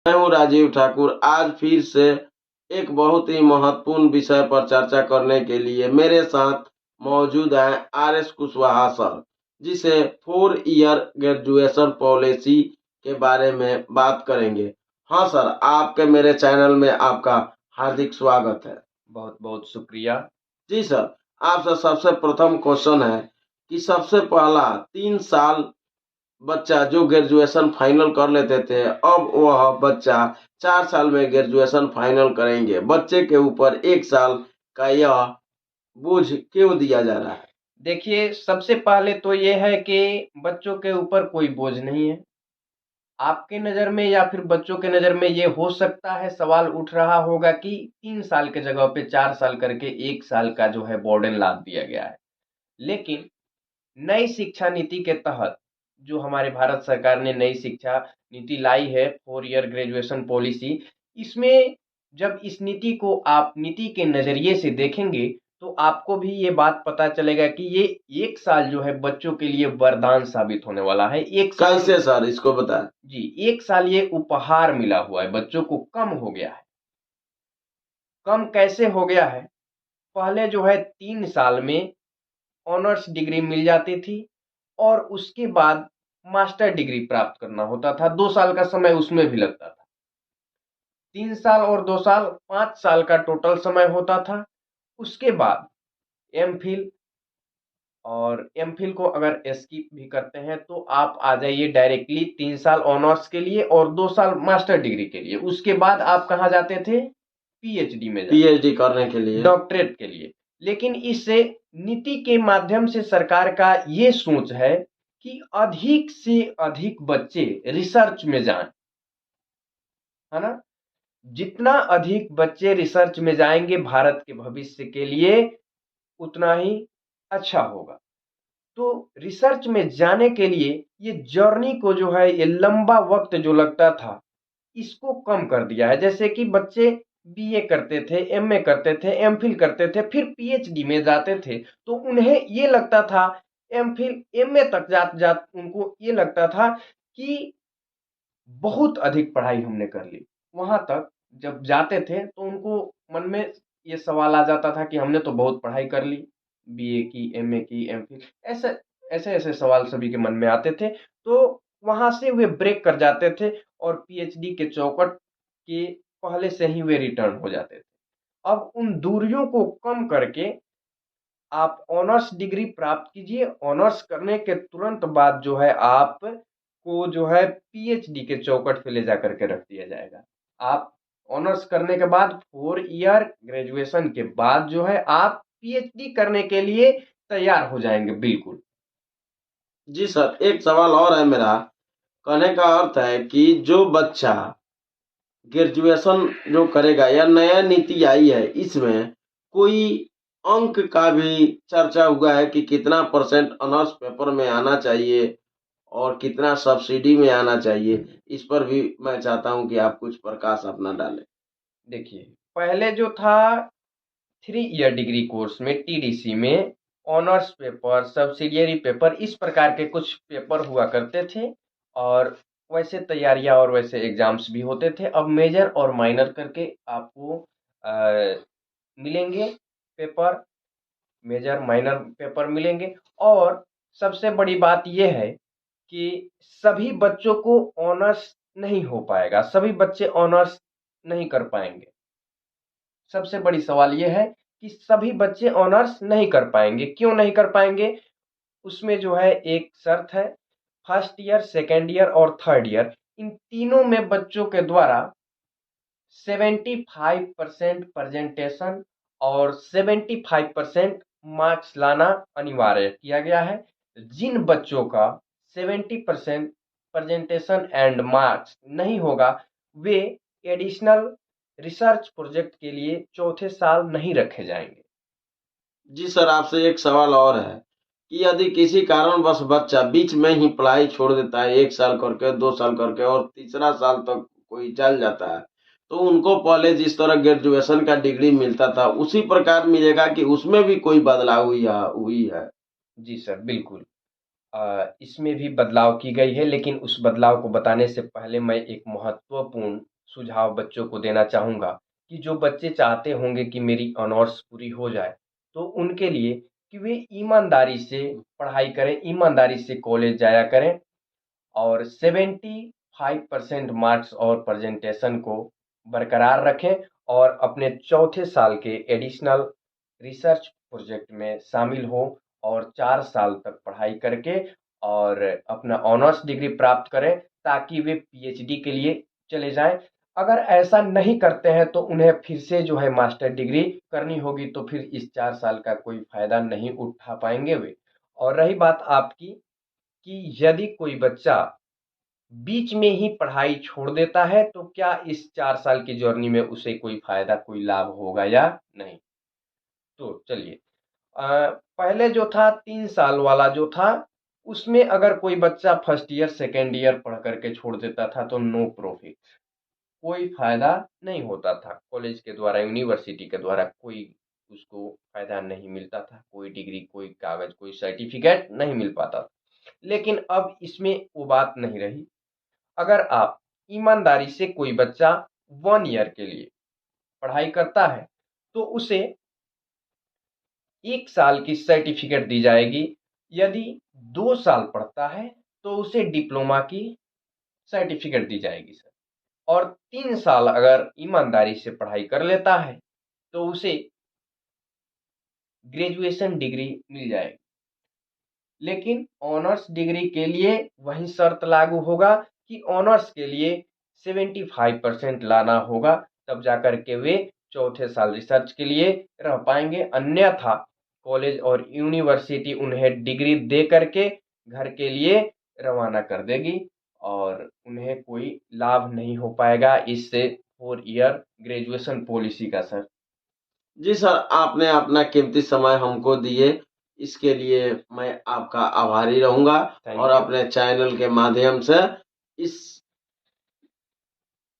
मैं हूँ राजीव ठाकुर। आज फिर से एक बहुत ही महत्वपूर्ण विषय पर चर्चा करने के लिए मेरे साथ मौजूद हैं आर.एस. कुशवाहा सर, जिसे 4 ईयर ग्रेजुएशन पॉलिसी के बारे में बात करेंगे। हाँ सर, आपके मेरे चैनल में आपका हार्दिक स्वागत है। बहुत बहुत शुक्रिया। जी सर, आपसे सबसे प्रथम क्वेश्चन है कि सबसे पहला 3 साल बच्चा जो ग्रेजुएशन फाइनल कर लेते थे, अब वह बच्चा 4 साल में ग्रेजुएशन फाइनल करेंगे। बच्चे के ऊपर 1 साल का यह बोझ क्यों दिया जा रहा है? देखिए, सबसे पहले तो ये है कि बच्चों के ऊपर कोई बोझ नहीं है। आपके नज़र में या फिर बच्चों के नज़र में ये हो सकता है, सवाल उठ रहा होगा कि 3 साल के जगह पे 4 साल करके 1 साल का जो है बर्डन लाद दिया गया है। लेकिन नई शिक्षा नीति के तहत जो हमारे भारत सरकार ने नई शिक्षा नीति लाई है, 4 ईयर ग्रेजुएशन पॉलिसी, इसमें जब इस नीति को आप नीति के नज़रिए से देखेंगे, तो आपको भी ये बात पता चलेगा कि ये 1 साल जो है बच्चों के लिए वरदान साबित होने वाला है। 1 साल कैसे सर, इसको बताएं। जी, 1 साल ये उपहार मिला हुआ है, बच्चों को कम हो गया है। कम कैसे हो गया है? पहले जो है 3 साल में ऑनर्स डिग्री मिल जाती थी और उसके बाद मास्टर डिग्री प्राप्त करना होता था। 2 साल का समय उसमें भी लगता था। 3 साल और 2 साल 5 साल का टोटल समय होता था। उसके बाद एमफिल, और एमफिल को अगर स्किप भी करते हैं तो आप आ जाइए डायरेक्टली 3 साल ऑनर्स के लिए और 2 साल मास्टर डिग्री के लिए। उसके बाद आप कहाँ जाते थे? पीएचडी में जाते, पीएचडी करने के लिए। डॉक्टरेट के लिए। लेकिन इससे नीति के माध्यम से सरकार का ये सोच है कि अधिक से अधिक बच्चे रिसर्च में जाएं, है ना? जितना अधिक बच्चे रिसर्च में जाएंगे भारत के भविष्य के लिए उतना ही अच्छा होगा। तो रिसर्च में जाने के लिए ये जर्नी को जो है, ये लंबा वक्त जो लगता था, इसको कम कर दिया है। जैसे कि बच्चे बीए करते थे, एमए करते थे, एमफिल करते थे, फिर पीएचडी में जाते थे, तो उन्हें ये लगता था, एमफिल एमए तक जात जात उनको ये लगता था कि बहुत अधिक पढ़ाई हमने कर ली। वहां तक जब जाते थे तो उनको मन में ये सवाल आ जाता था कि हमने तो बहुत पढ़ाई कर ली, बीए की, एमए की, एमफिल, ऐसे ऐसे ऐसे सवाल सभी के मन में आते थे। तो वहां से वे ब्रेक कर जाते थे और पीएचडी के चौकट के पहले से ही वे रिटर्न हो जाते थे। अब उन दूरियों को कम करके आप ऑनर्स डिग्री प्राप्त कीजिए। ऑनर्स करने के तुरंत बाद जो है आपको जो है पीएचडी के चौकट पे ले जा करके रख दिया जाएगा। आप ऑनर्स करने के बाद 4 ईयर ग्रेजुएशन के बाद जो है आप पीएचडी करने के लिए तैयार हो जाएंगे बिल्कुल। जी सर, एक सवाल और है मेरा। कहने का अर्थ है कि जो बच्चा ग्रेजुएशन जो करेगा या नया नीति आई है, इसमें कोई अंक का भी चर्चा हुआ है कि कितना परसेंट ऑनर्स पेपर में आना चाहिए और कितना सब्सिडी में आना चाहिए? इस पर भी मैं चाहता हूं कि आप कुछ प्रकाश अपना डालें। देखिए, पहले जो था 3 ईयर डिग्री कोर्स में, टीडीसी में, ऑनर्स पेपर, सब्सिडियरी पेपर, इस प्रकार के कुछ पेपर हुआ करते थे और वैसे तैयारियां और वैसे एग्जाम्स भी होते थे। अब मेजर और माइनर करके आपको मिलेंगे पेपर, मेजर माइनर पेपर मिलेंगे। और सबसे बड़ी बात यह है कि सभी बच्चों को ऑनर्स नहीं हो पाएगा, सभी बच्चे ऑनर्स नहीं कर पाएंगे। सबसे बड़ी सवाल ये है कि सभी बच्चे ऑनर्स नहीं कर पाएंगे। क्यों नहीं कर पाएंगे? उसमें जो है एक शर्त है, फर्स्ट ईयर, सेकेंड ईयर और थर्ड ईयर, इन तीनों में बच्चों के द्वारा 75% प्रेजेंटेशन और 75% मार्क्स लाना अनिवार्य किया गया है। जिन बच्चों का 70% प्रेजेंटेशन एंड मार्क्स नहीं होगा, वे एडिशनल रिसर्च प्रोजेक्ट के लिए चौथे साल नहीं रखे जाएंगे। जी सर, आपसे एक सवाल और है कि यदि किसी कारणवश बच्चा बीच में ही पढ़ाई छोड़ देता है, 1 साल करके, 2 साल करके और तीसरा साल तक कोई चल जाता है, तो उनको पहले जिस तरह ग्रेजुएशन का डिग्री मिलता था उसी प्रकार मिलेगा कि उसमें भी कोई बदलाव हुई है? जी सर, बिल्कुल। इसमें भी बदलाव की गई है, लेकिन उस बदलाव को बताने से पहले मैं एक महत्वपूर्ण सुझाव बच्चों को देना चाहूँगा कि जो बच्चे चाहते होंगे कि मेरी ऑनर्स पूरी हो जाए, तो उनके लिए कि वे ईमानदारी से पढ़ाई करें, ईमानदारी से कॉलेज जाया करें और 75% मार्क्स और प्रेजेंटेशन को बरकरार रखें और अपने चौथे साल के एडिशनल रिसर्च प्रोजेक्ट में शामिल हो और 4 साल तक पढ़ाई करके और अपना ऑनर्स डिग्री प्राप्त करें ताकि वे पीएचडी के लिए चले जाएं। अगर ऐसा नहीं करते हैं तो उन्हें फिर से जो है मास्टर डिग्री करनी होगी, तो फिर इस 4 साल का कोई फायदा नहीं उठा पाएंगे वे। और रही बात आपकी कि यदि कोई बच्चा बीच में ही पढ़ाई छोड़ देता है तो क्या इस 4 साल की जर्नी में उसे कोई फायदा, कोई लाभ होगा या नहीं? तो चलिए, पहले जो था 3 साल वाला जो था, उसमें अगर कोई बच्चा फर्स्ट ईयर सेकेंड ईयर पढ़ करके छोड़ देता था तो नो प्रॉफिट, कोई फायदा नहीं होता था। कॉलेज के द्वारा, यूनिवर्सिटी के द्वारा कोई उसको फायदा नहीं मिलता था, कोई डिग्री, कोई कागज, कोई सर्टिफिकेट नहीं मिल पाता था। लेकिन अब इसमें वो बात नहीं रही। अगर आप ईमानदारी से, कोई बच्चा 1 ईयर के लिए पढ़ाई करता है तो उसे 1 साल की सर्टिफिकेट दी जाएगी। यदि 2 साल पढ़ता है तो उसे डिप्लोमा की सर्टिफिकेट दी जाएगी सर। और 3 साल अगर ईमानदारी से पढ़ाई कर लेता है तो उसे ग्रेजुएशन डिग्री मिल जाएगी। लेकिन ऑनर्स डिग्री के लिए वही शर्त लागू होगा कि ऑनर्स के लिए 75% लाना होगा, तब जाकर के वे चौथे साल रिसर्च के लिए रह पाएंगे। अन्यथा कॉलेज और यूनिवर्सिटी उन्हें डिग्री दे करके घर के लिए रवाना कर देगी और उन्हें कोई लाभ नहीं हो पाएगा इससे 4 ईयर ग्रेजुएशन पॉलिसी का सर। जी सर, आपने अपना कीमती समय हमको दिए, इसके लिए मैं आपका आभारी रहूंगा थैंक और यू। अपने चैनल के माध्यम से इस